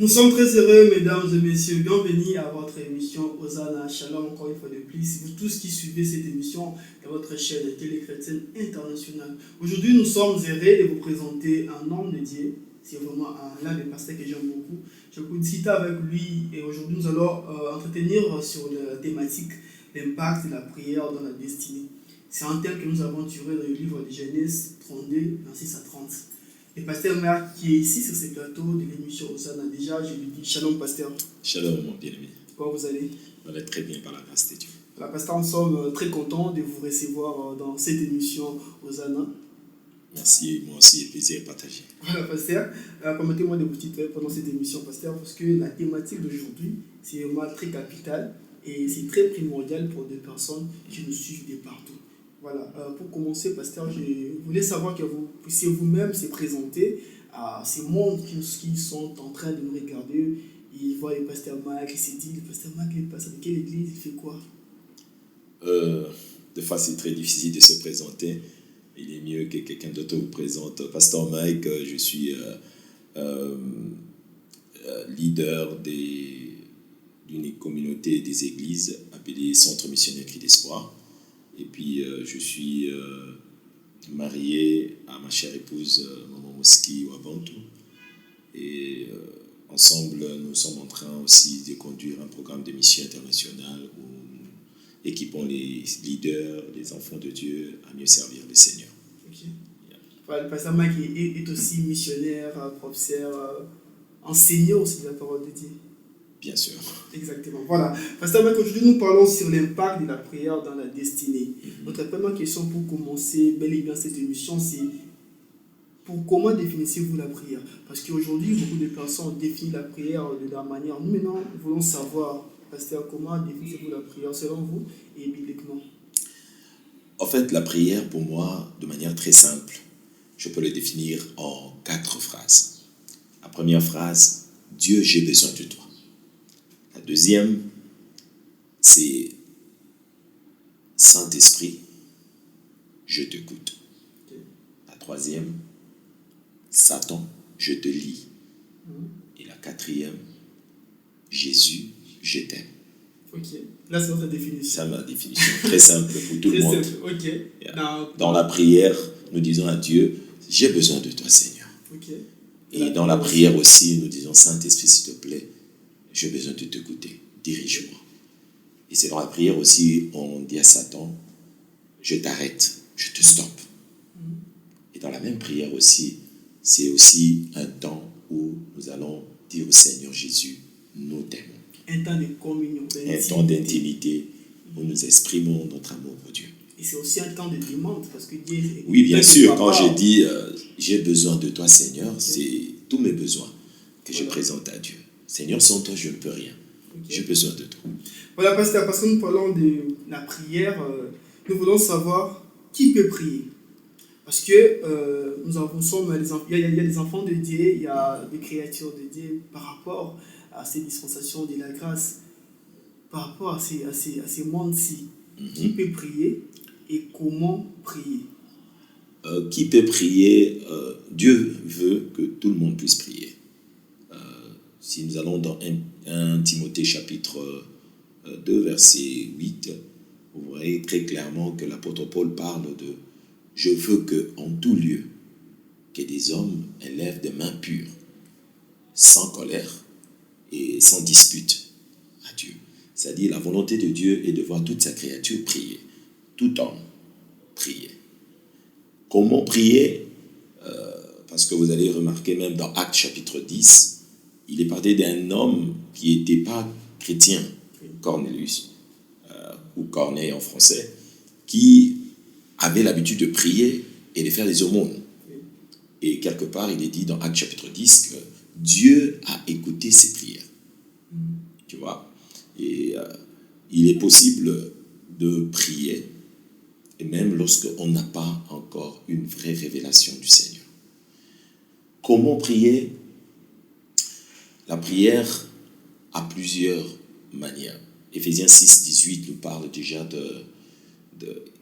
Nous sommes très heureux, mesdames et messieurs. Bienvenue à votre émission Hosanna Shalom, encore une fois de plus. Vous tous qui suivez cette émission dans votre chaîne Télé Chrétienne Internationale. Aujourd'hui, nous sommes heureux de vous présenter un homme de Dieu. C'est vraiment l'un des pasteurs que j'aime beaucoup. J'ai beaucoup discuté avec lui et aujourd'hui, nous allons entretenir sur la thématique l'impact de la prière dans la destinée. C'est un thème que nous avons tiré dans le livre de Genèse 32, 26 à 30. Le pasteur Marc qui est ici sur ce plateau de l'émission Hosanna, déjà je lui dis Shalom pasteur. Shalom mon bien-aimé. Comment vous allez? On va très bien par la grâce de Dieu. Voilà, pasteur, nous sommes très contents de vous recevoir dans cette émission Hosanna. Merci, moi aussi, plaisir partagé. Voilà pasteur, permettez-moi de vous titrer pendant cette émission pasteur parce que la thématique d'aujourd'hui c'est vraiment très capitale et c'est très primordial pour des personnes qui nous suivent de partout. Voilà, pour commencer, pasteur, je voulais savoir que vous puissiez vous-même se présenter à ces mondes qui sont en train de nous regarder. Ils voient le pasteur Marc, ils se disent, le pasteur Marc, il est pasteur de quelle église, il fait quoi? Des fois, c'est très difficile de se présenter. Il est mieux que quelqu'un d'autre vous présente. Pasteur Mike, je suis leader d'une communauté des églises appelée Centre Missionnaire Cri d'Espoir. Et puis, je suis marié à ma chère épouse, Maman Moski Wabantou. Et ensemble, nous sommes en train aussi de conduire un programme de mission internationale où nous équipons les leaders, les enfants de Dieu à mieux servir le Seigneur. Okay. Yeah. Voilà, le pasteur Mike est aussi missionnaire, professeur, enseignant aussi de la parole de Dieu. Bien sûr. Exactement. Voilà. Pasteur Mike, aujourd'hui nous parlons sur l'impact de la prière dans la destinée. Notre première question pour commencer bel et bien cette émission, c'est comment définissez-vous la prière? Parce qu'aujourd'hui, beaucoup de personnes définissent la prière de la manière. Nous maintenant, nous voulons savoir, pasteur, comment définissez-vous la prière selon vous et bibliquement? En fait, la prière, pour moi, de manière très simple, je peux le définir en 4 phrases. La première phrase, Dieu, j'ai besoin de toi. La deuxième, c'est Saint-Esprit, je t'écoute. La troisième, Satan, je te lis. Et la quatrième, Jésus, je t'aime. Ok, là c'est votre définition. C'est ma définition, très simple pour tout le monde. Ok. Yeah. Dans la prière, nous disons à Dieu, j'ai besoin de toi Seigneur. Okay. Et dans la prière aussi, nous disons, Saint-Esprit, s'il te plaît, j'ai besoin de t'écouter, dirige-moi. Et c'est dans la prière aussi, on dit à Satan, je t'arrête, je te stoppe. Et dans la même prière aussi, c'est aussi un temps où nous allons dire au Seigneur Jésus, nous t'aimons. Un temps de communion, un temps d'intimité où nous exprimons notre amour pour Dieu. Et c'est aussi un temps de demande parce que Dieu... Oui, bien sûr, quand je dis j'ai besoin de toi Seigneur, c'est tous mes besoins que je présente à Dieu. Seigneur, sans toi, je ne peux rien. J'ai besoin de toi. Voilà, pasteur, parce que nous parlons de la prière, nous voulons savoir qui peut prier. Parce que il y a des enfants de Dieu, il y a des créatures de Dieu par rapport à ces dispensations de la grâce, par rapport à ces mondes-ci. Qui peut prier et comment prier? Qui peut prier? Dieu veut que tout le monde puisse prier. Si nous allons dans 1 Timothée chapitre 2, verset 8, vous voyez très clairement que l'apôtre Paul parle de « Je veux que en tout lieu, que des hommes élèvent des mains pures, sans colère et sans dispute à Dieu. » C'est-à-dire la volonté de Dieu est de voir toute sa créature prier, tout homme prier. Comment prier? Parce que vous allez remarquer même dans Actes chapitre 10, il est parlé d'un homme qui n'était pas chrétien, Cornelius, ou Corneille en français, qui avait l'habitude de prier et de faire des aumônes. Et quelque part, il est dit dans Actes chapitre 10 que Dieu a écouté ses prières. Tu vois? Et il est possible de prier, et même lorsqu'on n'a pas encore une vraie révélation du Seigneur. Comment prier? La prière a plusieurs manières. Éphésiens 6, 18 nous parle déjà de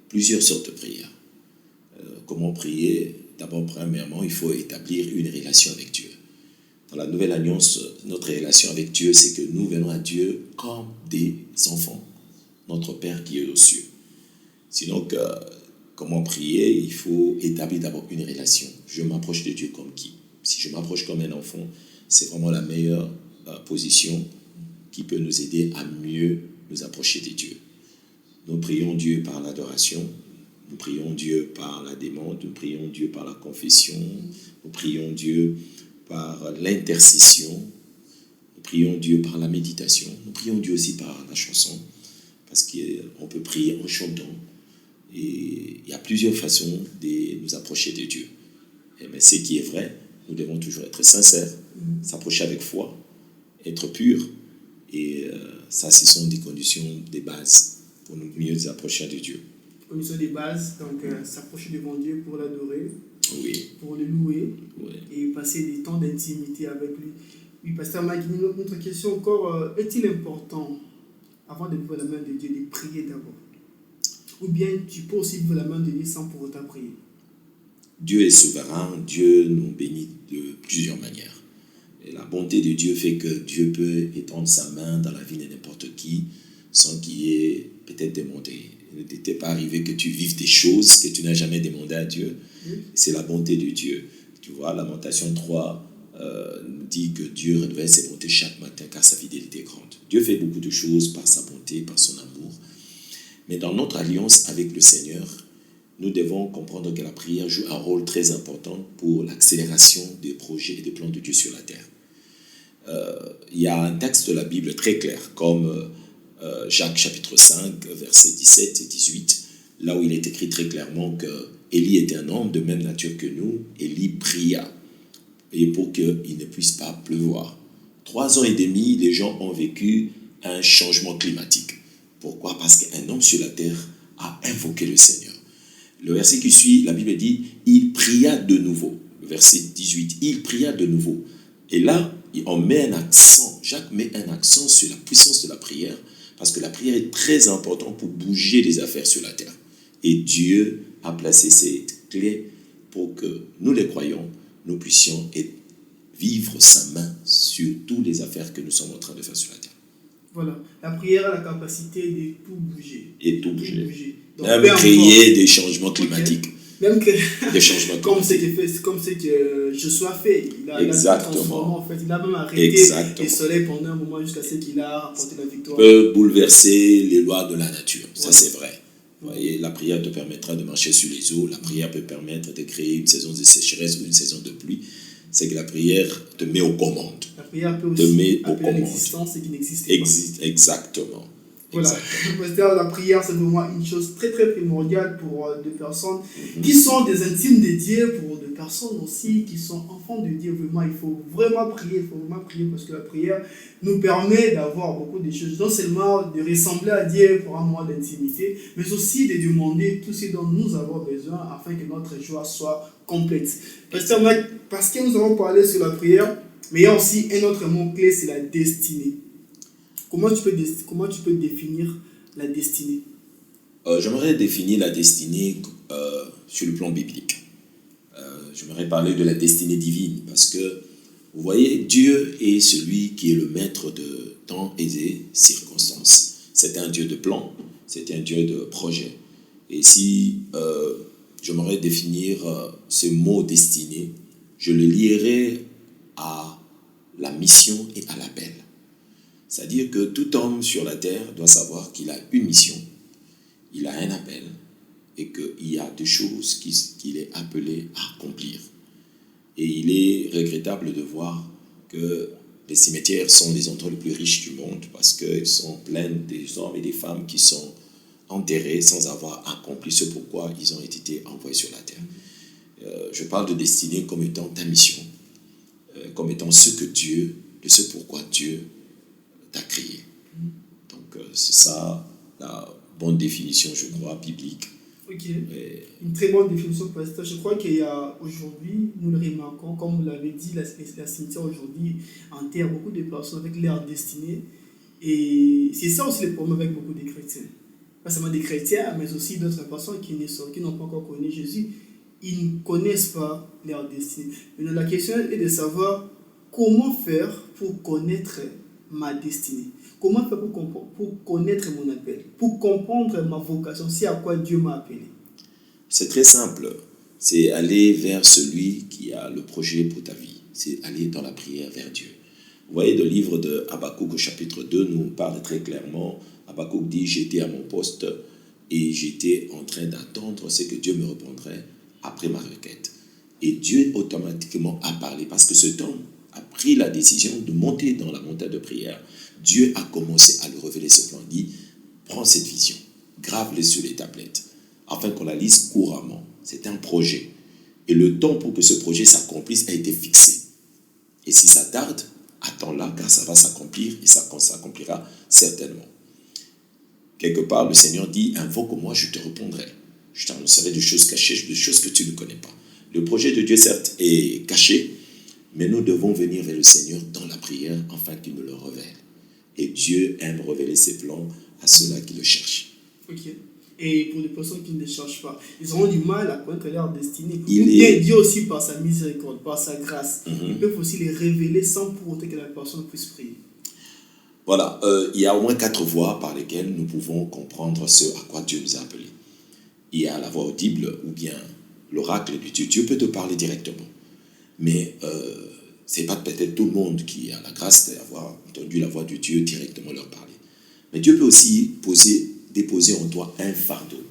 plusieurs sortes de prières. Comment prier? D'abord, premièrement, il faut établir une relation avec Dieu. dans la nouvelle alliance, notre relation avec Dieu, c'est que nous venons à Dieu comme des enfants, notre Père qui est aux cieux. Sinon, comment prier? Il faut établir d'abord une relation. Je m'approche de Dieu comme qui? Si je m'approche comme un enfant, c'est vraiment la meilleure position qui peut nous aider à mieux nous approcher de Dieu. Nous prions Dieu par l'adoration, nous prions Dieu par la demande, nous prions Dieu par la confession, nous prions Dieu par l'intercession, nous prions Dieu par la méditation, nous prions Dieu aussi par la chanson, parce qu'on peut prier en chantant. Et il y a plusieurs façons de nous approcher de Dieu. Mais ce qui est vrai, nous devons toujours être sincères, s'approcher avec foi, être purs. Et ça, ce sont des conditions de base pour nous mieux approcher de Dieu. Conditions de base, donc s'approcher devant Dieu pour l'adorer, oui, pour le louer, oui, et passer des temps d'intimité avec lui. Oui, pasteur Mike, notre question encore, est-il important, avant de vivre la main de Dieu, de prier d'abord? Ou bien tu peux aussi vivre la main de Dieu sans pour autant prier? Dieu est souverain, Dieu nous bénit de plusieurs manières. Et la bonté de Dieu fait que Dieu peut étendre sa main dans la vie de n'importe qui sans qu'il y ait peut-être demandé. Il ne t'était pas arrivé que tu vives des choses que tu n'as jamais demandé à Dieu. C'est la bonté de Dieu. Tu vois, Lamentation 3 nous dit que Dieu renouvelle ses bontés chaque matin car sa fidélité est grande. Dieu fait beaucoup de choses par sa bonté, par son amour. Mais dans notre alliance avec le Seigneur, nous devons comprendre que la prière joue un rôle très important pour l'accélération des projets et des plans de Dieu sur la terre. Il y a un texte de la Bible très clair, comme Jacques chapitre 5, versets 17 et 18, là où il est écrit très clairement que Élie était un homme de même nature que nous. Élie pria et pour qu'il ne puisse pas pleuvoir. 3 ans et demi, les gens ont vécu un changement climatique. Pourquoi? Parce qu'un homme sur la terre a invoqué le Seigneur. Le verset qui suit, la Bible dit, il pria de nouveau. Le verset 18, il pria de nouveau. Et là, on met un accent, Jacques met un accent sur la puissance de la prière, parce que la prière est très importante pour bouger les affaires sur la terre. Et Dieu a placé cette clé pour que nous les croyants, nous puissions vivre sa main sur toutes les affaires que nous sommes en train de faire sur la terre. Voilà, la prière a la capacité de tout bouger. Et tout bouger. Donc, même créer des changements climatiques. Okay. Même que, des changements comme ce que Joshua fait. Il a exactement. En fait. Il a même arrêté le soleil pendant un moment jusqu'à ce qu'il a rapporté la victoire. Peut bouleverser les lois de la nature. Ça, c'est vrai. Vous voyez, la prière te permettra de marcher sur les eaux. La prière peut permettre de créer une saison de sécheresse ou une saison de pluie. C'est que la prière te met aux commandes. La prière peut aussi appeler à l'existence ce qui n'existe pas. Exactement. Voilà, la prière, c'est vraiment une chose très très primordiale pour des personnes qui sont des intimes de Dieu, pour des personnes aussi qui sont enfants de Dieu. Vraiment, il faut vraiment prier, parce que la prière nous permet d'avoir beaucoup de choses, non seulement de ressembler à Dieu pour un moment d'intimité, mais aussi de demander tout ce dont nous avons besoin afin que notre joie soit complète. Pasteur Mike, parce que nous avons parlé sur la prière, mais il y a aussi un autre mot-clé, c'est la destinée. Comment tu peux définir la destinée? J'aimerais définir la destinée sur le plan biblique. J'aimerais parler de la destinée divine parce que, vous voyez, Dieu est celui qui est le maître de temps et des circonstances. C'est un Dieu de plan, c'est un Dieu de projet. Et si j'aimerais définir ce mot destinée, je le lierais à la mission et à l'appel. C'est-à-dire que tout homme sur la terre doit savoir qu'il a une mission, il a un appel et qu'il y a des choses qu'il est appelé à accomplir. Et il est regrettable de voir que les cimetières sont les endroits les plus riches du monde parce qu'ils sont pleins des hommes et des femmes qui sont enterrés sans avoir accompli ce pourquoi ils ont été envoyés sur la terre. Je parle de destinée comme étant ta mission, comme étant ce pourquoi Dieu t'a créé. Donc c'est ça la bonne définition, je crois, biblique. Ok, une très bonne définition, pasteur. Je crois qu'il y a aujourd'hui, nous le remarquons, comme vous l'avez dit, la cimetière aujourd'hui enterre beaucoup de personnes avec leur destinée. Et c'est ça aussi le problème avec beaucoup de chrétiens. Pas seulement des chrétiens, mais aussi d'autres personnes qui n'ont pas encore connu Jésus. Ils ne connaissent pas leur destinée. Mais la question est de savoir comment faire pour connaître ma destinée? Comment faire pour connaître mon appel? Pour comprendre ma vocation, c'est à quoi Dieu m'a appelé? C'est très simple. C'est aller vers celui qui a le projet pour ta vie. C'est aller dans la prière vers Dieu. Vous voyez, le livre de Habakkuk au chapitre 2 nous parle très clairement. Habakkuk dit, j'étais à mon poste et j'étais en train d'attendre ce que Dieu me répondrait après ma requête. Et Dieu automatiquement a parlé parce que cet homme a pris la décision de monter dans la montagne de prière. Dieu a commencé à lui révéler ce plan. Il dit, prends cette vision, grave-les sur les tablettes, afin qu'on la lise couramment. C'est un projet. Et le temps pour que ce projet s'accomplisse a été fixé. Et si ça tarde, attends-la, car ça va s'accomplir et ça s'accomplira certainement. Quelque part, le Seigneur dit, invoque-moi, je te répondrai. Je t'annoncerai des choses cachées, des choses que tu ne connais pas. Le projet de Dieu, certes, est caché, mais nous devons venir vers le Seigneur dans la prière afin qu'il nous le révèle. Et Dieu aime révéler ses plans à ceux-là qui le cherchent. Ok. Et pour les personnes qui ne le cherchent pas, ils auront du mal à connaître leur destinée. Et Dieu aussi, par sa miséricorde, par sa grâce, ils peuvent aussi les révéler sans pour autant que la personne puisse prier. Voilà, il y a au moins 4 voies par lesquelles nous pouvons comprendre ce à quoi Dieu nous a appelés. Il y a la voix audible ou bien l'oracle de Dieu. Dieu peut te parler directement. Mais ce n'est pas peut-être tout le monde qui a la grâce d'avoir entendu la voix de Dieu directement leur parler. Mais Dieu peut aussi déposer en toi un fardeau.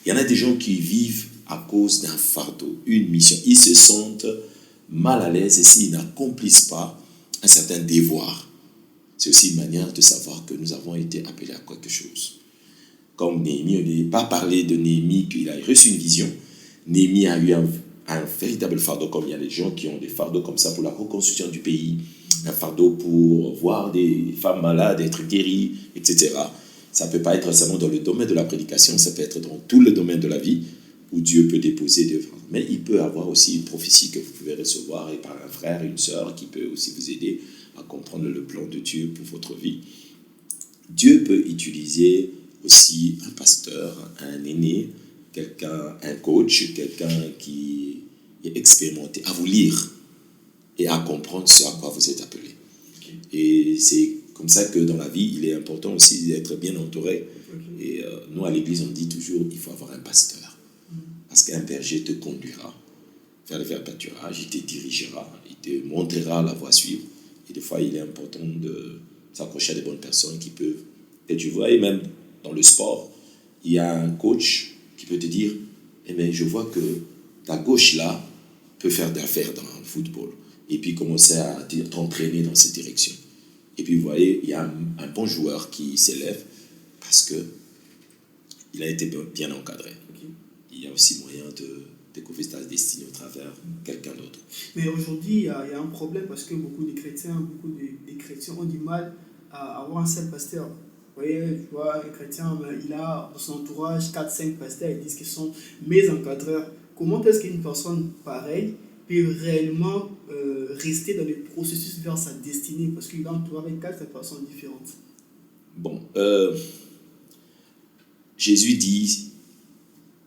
Il y en a des gens qui vivent à cause d'un fardeau, une mission. Ils se sentent mal à l'aise et s'ils n'accomplissent pas un certain devoir. C'est aussi une manière de savoir que nous avons été appelés à quelque chose. Comme Néhémie, on n'est pas parlé de Néhémie qu'il a reçu une vision. Néhémie a eu un véritable fardeau, comme il y a des gens qui ont des fardeaux comme ça pour la reconstruction du pays, un fardeau pour voir des femmes malades être guéries, etc. Ça ne peut pas être seulement dans le domaine de la prédication, ça peut être dans tout le domaine de la vie où Dieu peut déposer des fardeaux. Mais il peut avoir aussi une prophétie que vous pouvez recevoir et par un frère, une sœur qui peut aussi vous aider à comprendre le plan de Dieu pour votre vie. Dieu peut utiliser aussi un pasteur, un aîné, quelqu'un, un coach, quelqu'un qui est expérimenté à vous lire et à comprendre ce à quoi vous êtes appelé. Okay. Et c'est comme ça que dans la vie, il est important aussi d'être bien entouré. Okay. Et nous, à l'église, on dit toujours, il faut avoir un pasteur. Parce qu'un berger te conduira vers le pâturage, il te dirigera, il te montrera la voie à suivre. Et des fois, il est important de s'accrocher à des bonnes personnes qui peuvent... Et tu vois, et même dans le sport, il y a un coach qui peut te dire, eh bien, je vois que ta gauche là peut faire d'affaires dans le football. Et puis commencer à t'entraîner dans cette direction. Et puis vous voyez, il y a un bon joueur qui s'élève parce qu'il a été bien encadré. Okay. Il y a aussi moyen de découvrir ta destinée au travers quelqu'un d'autre. Mais aujourd'hui, il y a un problème parce que beaucoup de chrétiens ont du mal à avoir un seul pasteur. Vous voyez, tu vois, un chrétien, il a dans son entourage 4-5 pasteurs, ils disent qu'ils sont mes encadreurs. Comment est-ce qu'une personne pareille peut réellement rester dans le processus vers sa destinée parce qu'il est entouré avec 4 personnes différentes? Bon, Jésus dit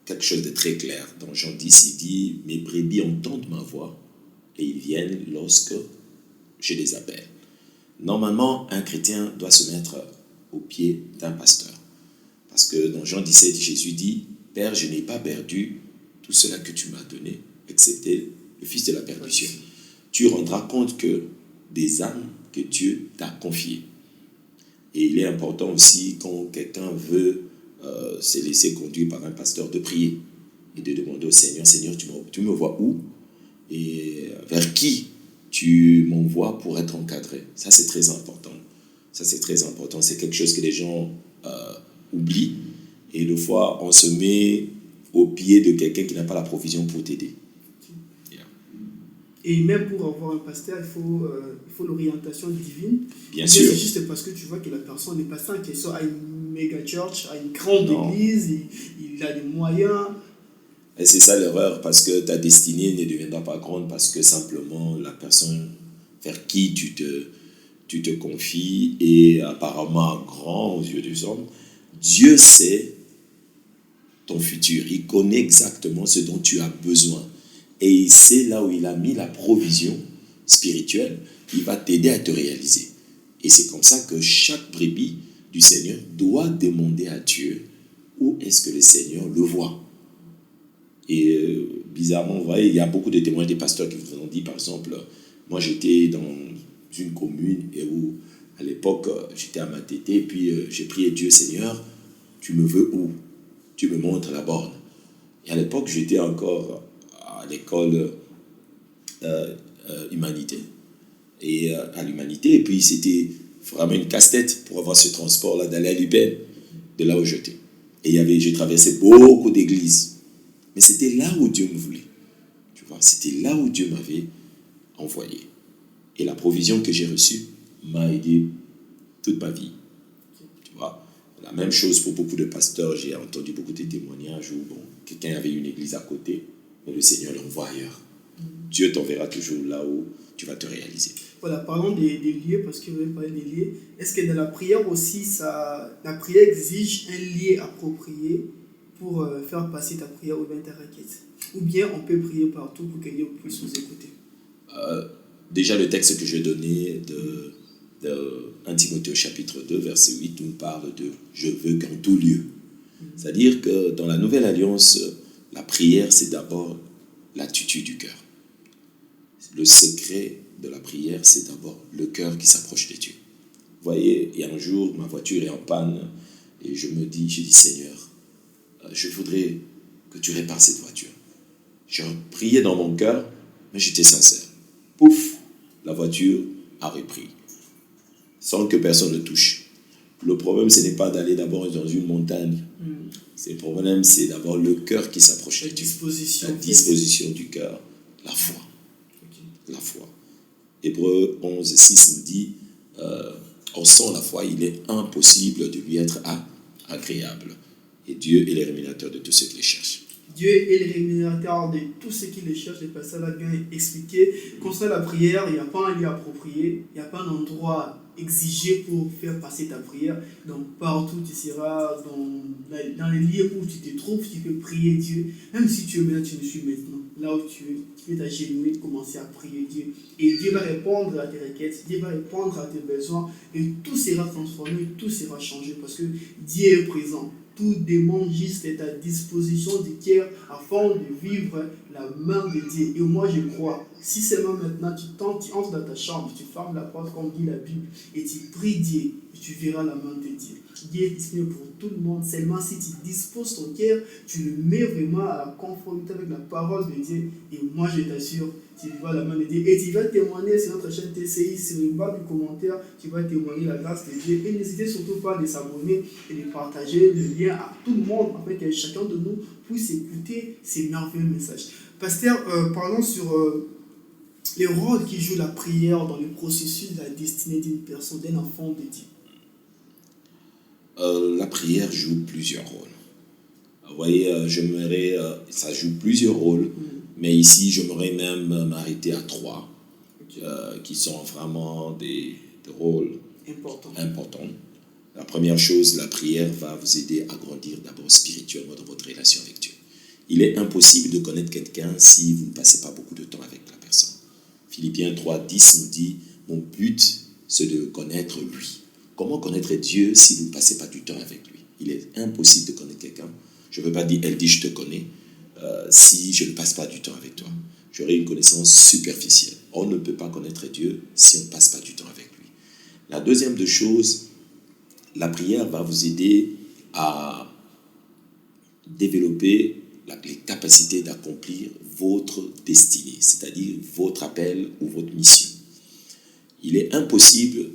quelque chose de très clair. Dans Jean 10, il dit, mes brebis entendent ma voix et ils viennent lorsque je les appelle. Normalement, un chrétien doit se mettre au pied d'un pasteur. Parce que dans Jean 17, Jésus dit, Père, je n'ai pas perdu tout cela que tu m'as donné, excepté le fils de la perdition. Tu rendras compte que des âmes que Dieu t'a confiées. Et il est important aussi, quand quelqu'un veut se laisser conduire par un pasteur, de prier et de demander au Seigneur, Seigneur, tu me vois où et vers qui tu m'envoies pour être encadré. Ça, c'est très important. Ça, c'est très important. C'est quelque chose que les gens oublient. Et des fois, on se met au pied de quelqu'un qui n'a pas la provision pour t'aider. Yeah. Et même pour avoir un pasteur, il faut l'orientation divine. Bien sûr. C'est juste parce que tu vois que la personne, le pasteur en question a une méga church, a une grande église, il a des moyens. Et c'est ça l'erreur, parce que ta destinée ne deviendra pas grande parce que simplement la personne vers qui tu te confies est apparemment grand aux yeux des hommes. Dieu sait ton futur. Il connaît exactement ce dont tu as besoin. Et il sait là où il a mis la provision spirituelle il va t'aider à te réaliser. Et c'est comme ça que chaque brebis du Seigneur doit demander à Dieu où est-ce que le Seigneur le voit. Et bizarrement, vous voyez, il y a beaucoup de témoins des pasteurs qui vous ont dit, par exemple, moi j'étais dans une commune et où, à l'époque, j'étais à Matete, et puis j'ai prié Dieu, Seigneur, tu me veux où? Tu me montres la borne. Et à l'époque, j'étais encore à l'école humanité, et à l'humanité, et puis c'était vraiment une casse-tête pour avoir ce transport-là d'aller à l'UPN, de là où j'étais. Et j'ai traversé beaucoup d'églises. Mais c'était là où Dieu me voulait. Tu vois, c'était là où Dieu m'avait envoyé. Et la provision que j'ai reçue m'a aidé toute ma vie. Tu vois, la même chose pour beaucoup de pasteurs. J'ai entendu beaucoup de témoignages où quelqu'un avait une église à côté, mais le Seigneur l'envoie ailleurs. Dieu t'enverra toujours là où tu vas te réaliser. Voilà, parlons des lieux, parce que vous avez parlé des lieux. Est-ce que dans la prière aussi, la prière exige un lieu approprié pour faire passer ta prière ou bien ta requête? Ou bien on peut prier partout pour que Dieu puisse nous écouter? Déjà, le texte que j'ai donné de 1 Timothée chapitre 2, verset 8, nous parle de « je veux qu'en tout lieu ». C'est-à-dire que dans la Nouvelle Alliance, la prière, c'est d'abord l'attitude du cœur. Le secret de la prière, c'est d'abord le cœur qui s'approche de Dieu. Vous voyez, il y a un jour, ma voiture est en panne et je dis Seigneur, je voudrais que tu répares cette voiture. J'ai prié dans mon cœur, mais j'étais sincère. Pouf, la voiture a repris, sans que personne ne touche. Le problème, ce n'est pas d'aller d'abord dans une montagne. Le problème, c'est d'avoir le cœur qui s'approche de Dieu. La disposition du cœur, la foi. La foi. Hébreux 11, 6 nous dit, sans la foi, il est impossible de lui être agréable. Et Dieu est le rémunérateur de tous ceux qui le cherchent. Dieu est le rémunérateur de tous ceux qui le cherchent. Le pasteur l'a bien expliqué. Concernant la prière, il n'y a pas un lieu approprié, il n'y a pas un endroit exigé pour faire passer ta prière. Donc partout tu seras, dans les lieux où tu te trouves, tu peux prier Dieu. Même si tu es maintenant, tu me suis maintenant, là où tu es, tu peux t'agenouiller, commencer à prier Dieu. Et Dieu va répondre à tes requêtes, Dieu va répondre à tes besoins, et tout sera transformé, tout sera changé, parce que Dieu est présent. Tout demande juste ta disposition du cœur afin de vivre la main de Dieu. Et moi je crois, si seulement maintenant tu entres dans ta chambre, tu fermes la porte comme dit la Bible et tu pries Dieu, tu verras la main de Dieu. Dieu est disponible pour tout le monde, seulement si tu disposes ton cœur, tu le mets vraiment à la conformité avec la parole de Dieu. Et moi je t'assure, tu vois la main de Dieu. Et tu vas témoigner sur notre chaîne TCI, sur le bas du commentaire, tu vas témoigner la grâce de Dieu. Et n'hésitez surtout pas de s'abonner et de partager le lien à tout le monde, afin que chacun de nous puisse écouter ces merveilleux messages. Pasteur, parlons sur les rôles qui joue la prière dans le processus de la destinée d'une personne, d'un enfant de Dieu. La prière joue plusieurs rôles. Vous voyez, ça joue plusieurs rôles, mais ici, j'aimerais même m'arrêter à 3, qui sont vraiment des rôles importants. La première chose, la prière va vous aider à grandir d'abord spirituellement dans votre relation avec Dieu. Il est impossible de connaître quelqu'un si vous ne passez pas beaucoup de temps avec la personne. Philippiens 3, 10 nous dit, mon but, c'est de connaître lui. Comment connaître Dieu si vous ne passez pas du temps avec lui? Il est impossible de connaître quelqu'un. Je ne veux pas dire, elle dit, je te connais, si je ne passe pas du temps avec toi. J'aurai une connaissance superficielle. On ne peut pas connaître Dieu si on ne passe pas du temps avec lui. La deuxième des choses, la prière va vous aider à développer les capacités d'accomplir votre destinée, c'est-à-dire votre appel ou votre mission. Il est impossible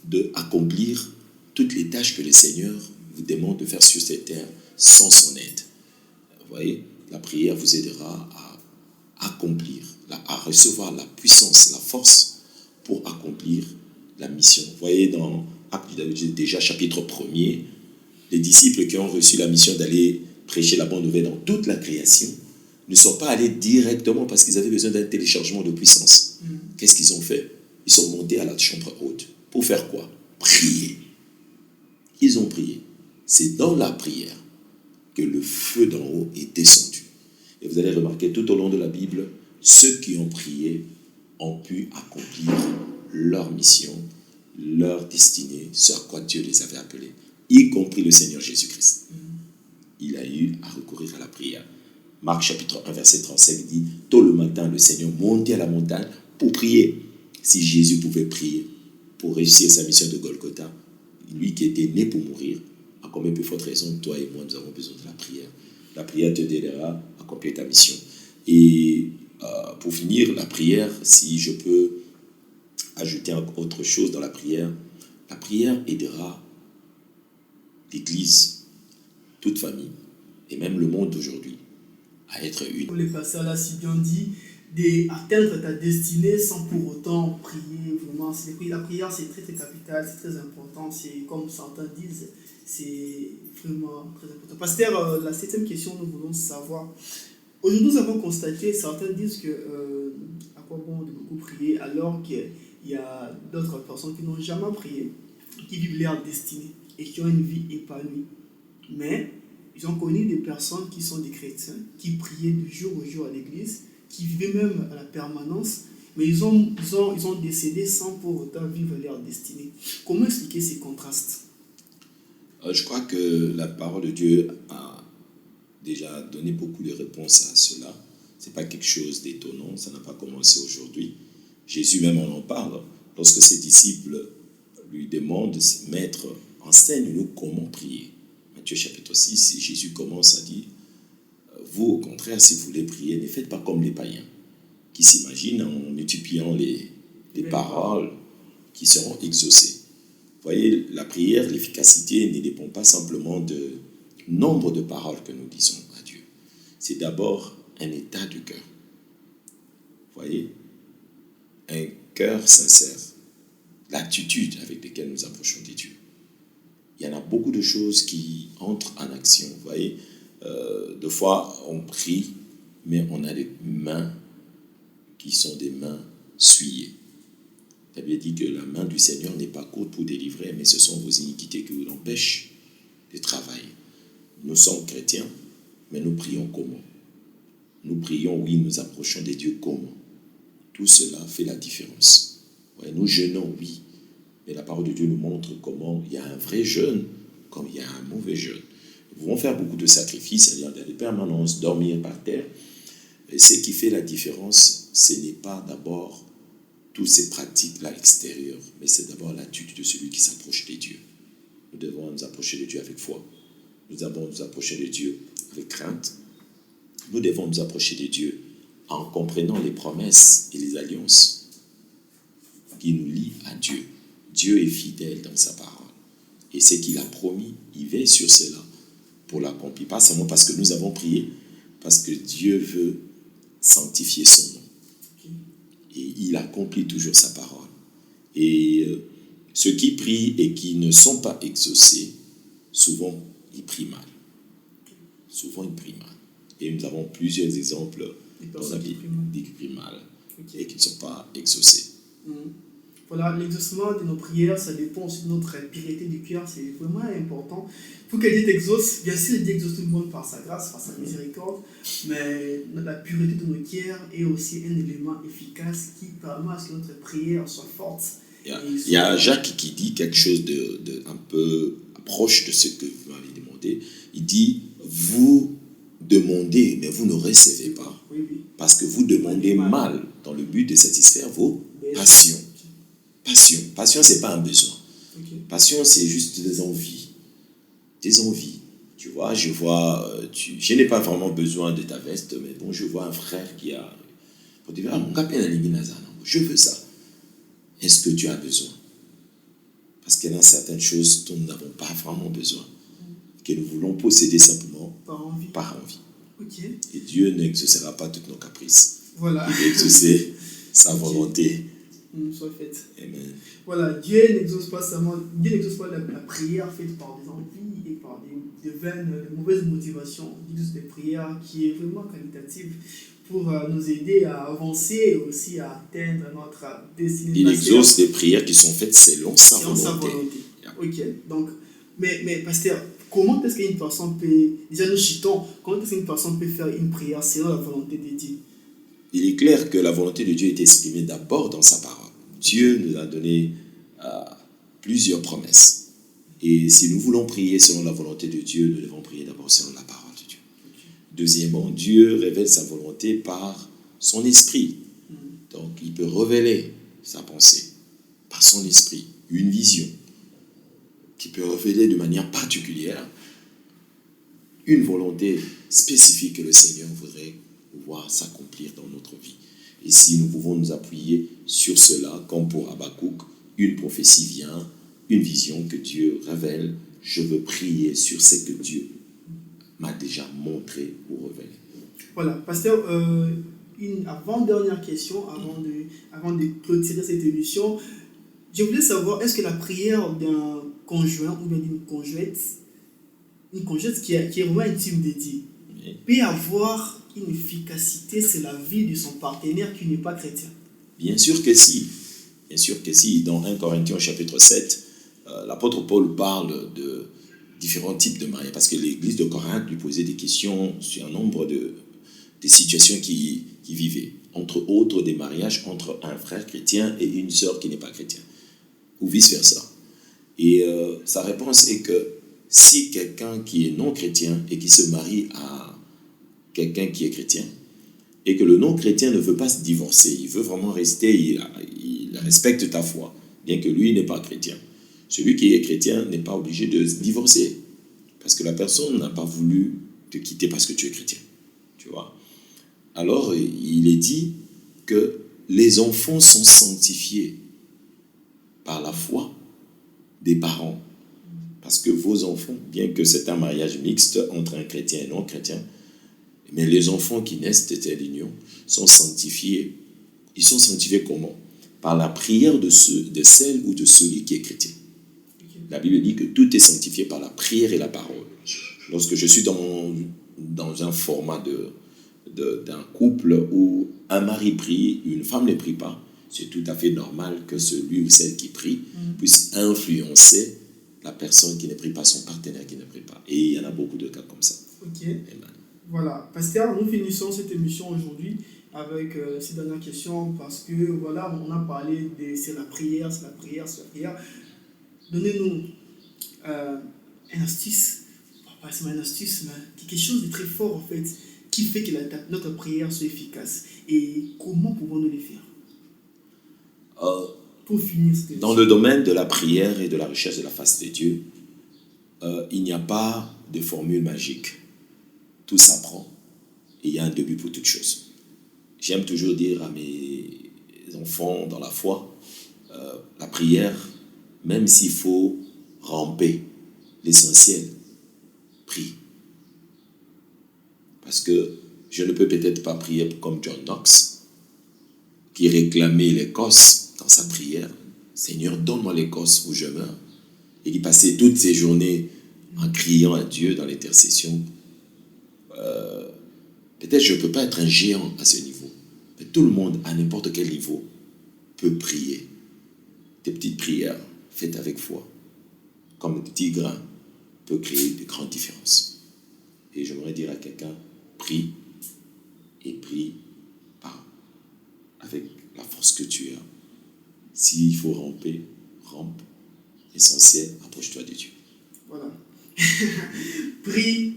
d'accomplir toutes les tâches que le Seigneur vous demande de faire sur cette terre sans son aide. Vous voyez, la prière vous aidera à accomplir, à recevoir la puissance, la force pour accomplir la mission. Vous voyez, dans Actes déjà chapitre 1er, les disciples qui ont reçu la mission d'aller prêcher la bonne nouvelle dans toute la création ne sont pas allés directement parce qu'ils avaient besoin d'un téléchargement de puissance. Qu'est-ce qu'ils ont fait? Ils sont montés à la chambre haute. Pour faire quoi? Prier. Ils ont prié. C'est dans la prière que le feu d'en haut est descendu. Et vous allez remarquer tout au long de la Bible, ceux qui ont prié ont pu accomplir leur mission, leur destinée, ce à quoi Dieu les avait appelés, y compris le Seigneur Jésus-Christ. Il a eu à recourir à la prière. Marc chapitre 1, verset 35 dit, tôt le matin, le Seigneur montait à la montagne pour prier. Si Jésus pouvait prier pour réussir sa mission de Golgotha, lui qui était né pour mourir, à combien plus forte raison, toi et moi, nous avons besoin de la prière. La prière te aidera à accomplir ta mission. Et pour finir, la prière, si je peux ajouter autre chose dans la prière aidera l'Église, toute famille, et même le monde d'aujourd'hui, à être une. Pour les pasteurs, là, si bien dit, d'atteindre ta destinée sans pour autant prier. Vraiment, la prière, c'est très, très capital, c'est très important. C'est comme certains disent, c'est vraiment très important. Pasteur, la 7e question, nous voulons savoir. Aujourd'hui, nous avons constaté, certains disent que à quoi bon de beaucoup prier alors qu'il y a d'autres personnes qui n'ont jamais prié, qui vivent leur destinée et qui ont une vie épanouie. Mais ils ont connu des personnes qui sont des chrétiens, qui priaient de jour au jour à l'église, qui vivaient même à la permanence, mais ils ont décédé sans pour autant vivre leur destinée. Comment expliquer ces contrastes? Je crois que la parole de Dieu a déjà donné beaucoup de réponses à cela. Ce n'est pas quelque chose d'étonnant, ça n'a pas commencé aujourd'hui. Jésus même en parle. Lorsque ses disciples lui demandent, Maître, enseigne-nous comment prier. Matthieu chapitre 6, Jésus commence à dire, vous au contraire, si vous voulez prier, ne faites pas comme les païens, qui s'imaginent en multipliant les paroles qui seront exaucées. Vous voyez, la prière, l'efficacité ne dépend pas simplement de nombre de paroles que nous disons à Dieu. C'est d'abord un état de cœur. Vous voyez, un cœur sincère, l'attitude avec laquelle nous approchons de Dieu. Il y en a beaucoup de choses qui entrent en action. Vous voyez, des fois on prie, mais on a des mains qui sont des mains souillées. La Bible dit que la main du Seigneur n'est pas courte pour délivrer, mais ce sont vos iniquités qui vous empêchent de travailler. Nous sommes chrétiens, mais nous prions comment? Nous prions, oui, nous approchons des dieux comment? Tout cela fait la différence. Ouais, nous jeûnons, oui, mais la parole de Dieu nous montre comment il y a un vrai jeûne, comme il y a un mauvais jeûne. Nous pouvons faire beaucoup de sacrifices, c'est-à-dire des permanences, dormir par terre. Et ce qui fait la différence, ce n'est pas d'abord toutes ces pratiques-là extérieures, mais c'est d'abord l'attitude de celui qui s'approche de Dieu. Nous devons nous approcher de Dieu avec foi. Nous devons nous approcher de Dieu avec crainte. Nous devons nous approcher de Dieu en comprenant les promesses et les alliances qui nous lient à Dieu. Dieu est fidèle dans sa parole. Et ce qu'il a promis, il veille sur cela pour l'accomplir. Pas seulement parce que nous avons prié, parce que Dieu veut sanctifier son nom. Et il accomplit toujours sa parole. Et ceux qui prient et qui ne sont pas exaucés, souvent, ils prient mal. Souvent, ils prient mal. Et nous avons plusieurs exemples dans la Bible qui prient mal et qui ne sont pas exaucés. Voilà, l'exaucement de nos prières, ça dépend aussi de notre pureté du cœur, c'est vraiment important. Pour que Dieu t'exauce, bien sûr, Dieu exauce tout le monde par sa grâce, par sa miséricorde, mais la pureté de nos cœurs est aussi un élément efficace qui permet à ce que notre prière soit forte. Il y a Jacques qui dit quelque chose de un peu proche de ce que vous m'avez demandé. Il dit, vous demandez, mais vous ne recevez pas. Oui. Parce que vous demandez mal dans le but de satisfaire vos passions. Passion, ce n'est pas un besoin. Passion, c'est juste des envies. Des envies. Tu vois, je n'ai pas vraiment besoin de ta veste, mais bon, je vois un frère qui a... Pour dire, je veux ça. Est-ce que tu as besoin? Parce qu'il y a certaines choses dont nous n'avons pas vraiment besoin, que nous voulons posséder simplement par envie. Et Dieu n'exaucera pas toutes nos caprices. Voilà. Il va exaucer sa volonté. Soit faite. Amen. Voilà, Dieu n'exauce pas la prière faite par des envies et par des vaines, de mauvaises motivations. Il exauce des prières qui est vraiment qualitative pour nous aider à avancer et aussi à atteindre notre destinée. Il exauce des prières qui sont faites selon sa volonté. Ok, donc, mais pasteur, comment est-ce qu'une personne peut, déjà nous chitons, comment est-ce qu'une personne peut faire une prière selon la volonté de Dieu? Il est clair que la volonté de Dieu est exprimée d'abord dans sa parole. Dieu nous a donné plusieurs promesses. Et si nous voulons prier selon la volonté de Dieu, nous devons prier d'abord selon la parole de Dieu. Deuxièmement, Dieu révèle sa volonté par son esprit. Donc, il peut révéler sa pensée par son esprit, une vision qui peut révéler de manière particulière une volonté spécifique que le Seigneur voudrait voir s'accomplir dans notre vie. Et si nous pouvons nous appuyer sur cela, comme pour Habakkuk, une prophétie vient, une vision que Dieu révèle, je veux prier sur ce que Dieu m'a déjà montré ou révélé. Voilà, pasteur, une avant-dernière question, avant de clôturer cette émission. Je voulais savoir, est-ce que la prière d'un conjoint ou bien d'une conjointe qui est vraiment intime de Dieu, peut avoir une efficacité sur la vie de son partenaire qui n'est pas chrétien? Bien sûr que si. Bien sûr que si. Dans 1 Corinthiens chapitre 7, l'apôtre Paul parle de différents types de mariages, parce que l'église de Corinthe lui posait des questions sur un nombre de situations qui vivaient. Entre autres, des mariages entre un frère chrétien et une sœur qui n'est pas chrétienne, ou vice-versa. Et sa réponse est que si quelqu'un qui est non chrétien et qui se marie à quelqu'un qui est chrétien, et que le non-chrétien ne veut pas se divorcer, il veut vraiment rester, il respecte ta foi, bien que lui n'est pas chrétien. Celui qui est chrétien n'est pas obligé de se divorcer, parce que la personne n'a pas voulu te quitter parce que tu es chrétien. Tu vois? Alors, il est dit que les enfants sont sanctifiés par la foi des parents. Parce que vos enfants, bien que c'est un mariage mixte entre un chrétien et non chrétien, mais les enfants qui naissent de telle union sont sanctifiés. Ils sont sanctifiés comment? Par la prière de celle ou de celui qui est chrétien. La Bible dit que tout est sanctifié par la prière et la parole. Lorsque je suis dans un format d'un couple où un mari prie, une femme ne prie pas, c'est tout à fait normal que celui ou celle qui prie puisse influencer la personne qui ne prie pas, son partenaire qui ne prie pas. Et il y en a beaucoup de cas comme ça. Ok. Amen. Voilà. Pasteur, nous finissons cette émission aujourd'hui avec ces dernières questions parce que, voilà, on a parlé de c'est la prière. Donnez-nous une astuce, pas seulement une astuce, mais quelque chose de très fort, en fait, qui fait que notre prière soit efficace. Et comment pouvons-nous le faire? Pour finir cette Dans le domaine de la prière et de la recherche de la face de Dieu, il n'y a pas de formule magique. Tout s'apprend et il y a un début pour toute chose. J'aime toujours dire à mes enfants dans la foi, la prière, même s'il faut ramper, l'essentiel, prie. Parce que je ne peux peut-être pas prier comme John Knox, qui réclamait l'Écosse dans sa prière. Seigneur, donne-moi l'Écosse où je meurs. Et qui passait toutes ses journées en criant à Dieu dans l'intercession. Peut-être je ne peux pas être un géant à ce niveau. Mais tout le monde, à n'importe quel niveau, peut prier. Des petites prières faites avec foi, comme des petits grains, peut créer de grandes différences. Et j'aimerais dire à quelqu'un, prie, et prie avec la force que tu as. S'il faut ramper, rampe. Essentiel, approche-toi de Dieu. Voilà. Prie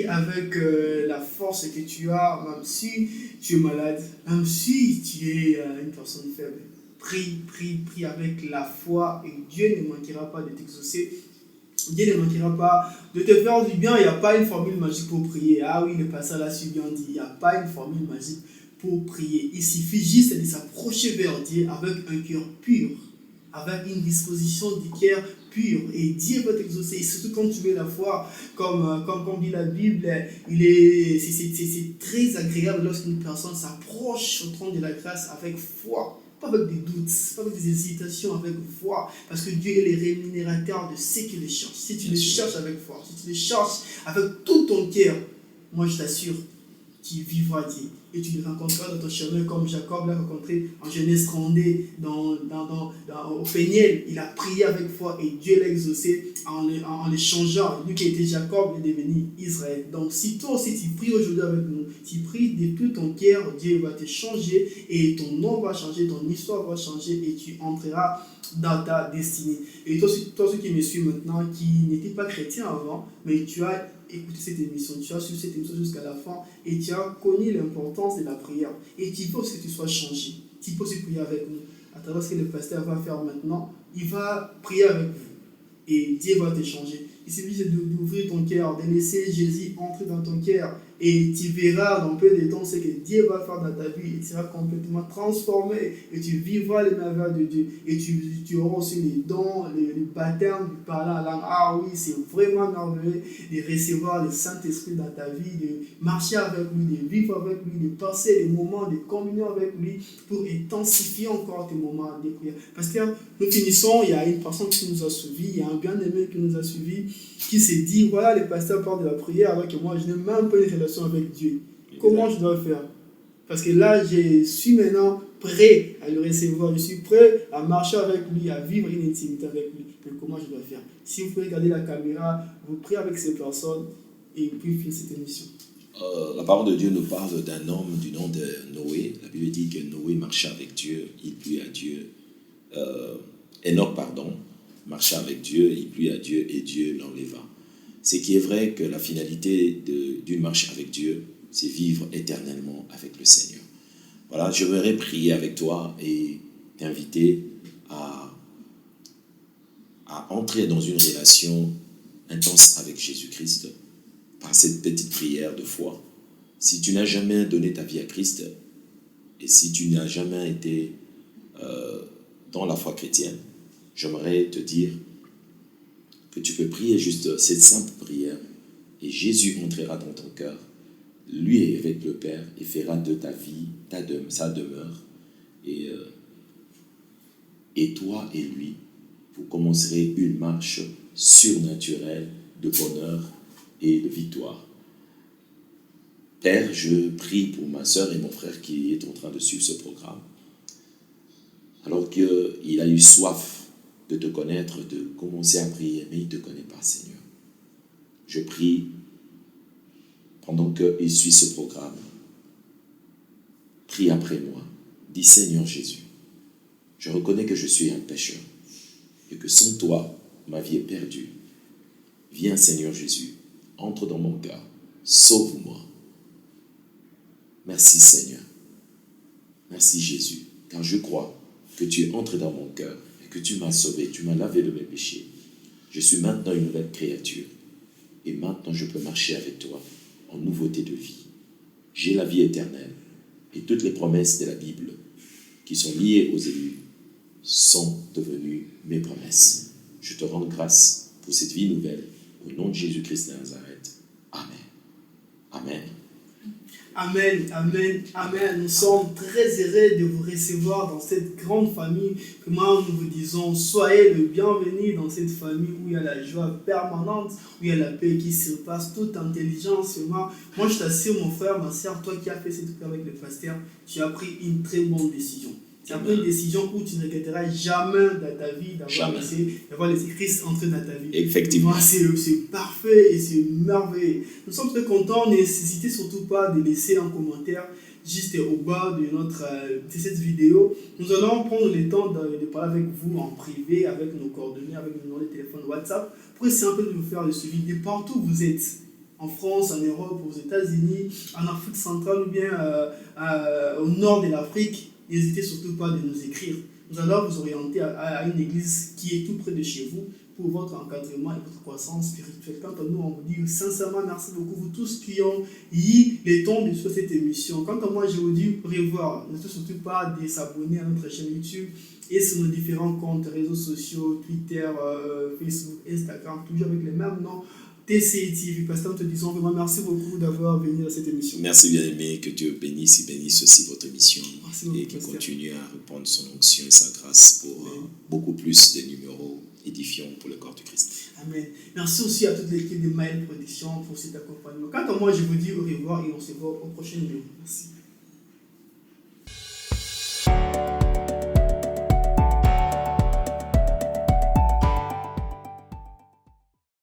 avec la force que tu as, même si tu es malade, même si tu es une personne faible. Prie avec la foi et Dieu ne manquera pas de t'exaucer. Dieu ne manquera pas de te faire du bien. Il n'y a pas une formule magique pour prier. Ah oui, le pasteur l'a su bien dit. Il n'y a pas une formule magique pour prier. Il suffit juste de s'approcher vers Dieu avec un cœur pur, avec une disposition du cœur pur. Et Dieu va t'exaucer. Et surtout quand tu veux la foi, comme dit la Bible, c'est très agréable lorsqu'une personne s'approche au trône de la grâce avec foi. Pas avec des doutes, pas avec des hésitations, avec foi. Parce que Dieu est le rémunérateur de ceux qui le cherchent. Si tu le cherches avec foi, si tu le cherches avec tout ton cœur, moi je t'assure, tu vivras Dieu. Et tu le rencontreras dans ton chemin comme Jacob l'a rencontré en Genèse 32 au Péniel. Il a prié avec foi et Dieu l'a exaucé en le changeant. Lui qui était Jacob est devenu Israël. Donc si toi aussi tu pries aujourd'hui avec nous, Tu pries de tout ton cœur, Dieu va te changer et ton nom va changer, ton histoire va changer et tu entreras dans ta destinée. Et toi ceux qui me suivent maintenant, qui n'étaient pas chrétiens avant, mais tu as écouté cette émission, tu as suivi cette émission jusqu'à la fin et tu as connu l'importance de la prière. Et tu veux que tu sois changé. Tu peux aussi prier avec nous. À travers ce que le pasteur va faire maintenant, il va prier avec vous. Et Dieu va te changer. Il suffit d'ouvrir ton cœur, de laisser Jésus entrer dans ton cœur. Et tu verras dans peu de temps ce que Dieu va faire dans ta vie. Et tu seras complètement transformé. Et tu vivras les merveilles de Dieu. Et tu auras aussi les dons, les baptêmes du parler en langue. Ah oui, c'est vraiment merveilleux de recevoir le Saint-Esprit dans ta vie, de marcher avec lui, de vivre avec lui, de passer des moments de communion avec lui pour intensifier encore tes moments de prière. Parce que nous finissons, il y a une personne qui nous a suivis, il y a un bien-aimé qui nous a suivis, qui s'est dit, voilà, le pasteur parle de la prière alors que moi, je n'ai même pas une relation avec Dieu. Comment je dois faire? Parce que là, je suis maintenant prêt à le recevoir, je suis prêt à marcher avec lui, à vivre une intimité avec lui. Mais comment je dois faire? Si vous pouvez regarder la caméra, vous priez avec ces personnes et puis finir cette émission. La parole de Dieu nous parle d'un homme du nom de Noé. La Bible dit que Noé marchait avec Dieu, il plut à Dieu. Enoch, marcha avec Dieu, il plut à Dieu et Dieu l'enleva. Ce qui est vrai que la finalité d'une marche avec Dieu, c'est vivre éternellement avec le Seigneur. Voilà, je voudrais prier avec toi et t'inviter à entrer dans une relation intense avec Jésus-Christ par cette petite prière de foi. Si tu n'as jamais donné ta vie à Christ et si tu n'as jamais été dans la foi chrétienne, j'aimerais te dire que tu peux prier juste cette simple prière et Jésus entrera dans ton cœur, lui avec le Père, et fera de ta vie sa demeure. Et toi et lui, vous commencerez une marche surnaturelle de bonheur et de victoire. Père, je prie pour ma soeur et mon frère qui est en train de suivre ce programme. Alors qu'il a eu soif de te connaître, de commencer à prier, mais il ne te connaît pas, Seigneur. Je prie, pendant qu'il suit ce programme, prie après moi. Dis, Seigneur Jésus, je reconnais que je suis un pécheur et que sans toi, ma vie est perdue. Viens, Seigneur Jésus, entre dans mon cœur, sauve-moi. Merci, Seigneur. Merci, Jésus, car je crois que tu es entré dans mon cœur et que tu m'as sauvé, tu m'as lavé de mes péchés. Je suis maintenant une nouvelle créature et maintenant je peux marcher avec toi en nouveauté de vie. J'ai la vie éternelle et toutes les promesses de la Bible qui sont liées aux élus sont devenues mes promesses. Je te rends grâce pour cette vie nouvelle au nom de Jésus-Christ de Nazareth. Amen. Amen. Amen, amen, amen. Nous sommes très heureux de vous recevoir dans cette grande famille. Comment nous vous disons, soyez le bienvenu dans cette famille où il y a la joie permanente, où il y a la paix qui surpasse toute intelligence. Moi, je t'assure, mon frère, ma soeur, toi qui as fait cette prière avec le pasteur, tu as pris une très bonne décision. Tu as pris une décision où tu ne regretteras jamais dans ta vie d'avoir laissé Christ entrer dans ta vie. Effectivement. C'est parfait et c'est merveilleux. Nous sommes très contents. N'hésitez surtout pas de laisser un commentaire juste au bas de cette vidéo. Nous allons prendre le temps de parler avec vous en privé, avec nos coordonnées, avec nos numéros de téléphone WhatsApp, pour essayer un peu de vous faire le suivi de partout où vous êtes. En France, en Europe, aux États-Unis, en Afrique centrale ou bien au nord de l'Afrique. N'hésitez surtout pas de nous écrire. Nous allons vous orienter à une église qui est tout près de chez vous pour votre encadrement et votre croissance spirituelle. Quant à nous, on vous dit sincèrement merci beaucoup, vous tous qui ont eu le temps de suivre cette émission. Quant à moi, je vous dis au revoir. N'hésitez surtout pas de s'abonner à notre chaîne YouTube et sur nos différents comptes, réseaux sociaux, Twitter, Facebook, Instagram, toujours avec les mêmes noms. TCI TV, pasteur, te disons vraiment merci beaucoup d'avoir venu à cette émission. Merci bien aimé, que Dieu bénisse et bénisse aussi votre émission et qu'il continue à répandre son onction et sa grâce pour beaucoup plus de numéros édifiants pour le corps du Christ. Amen. Merci aussi à toute l'équipe de Maël Production pour cet accompagnement. Quant à moi, je vous dis au revoir et on se voit au prochain numéro. Merci.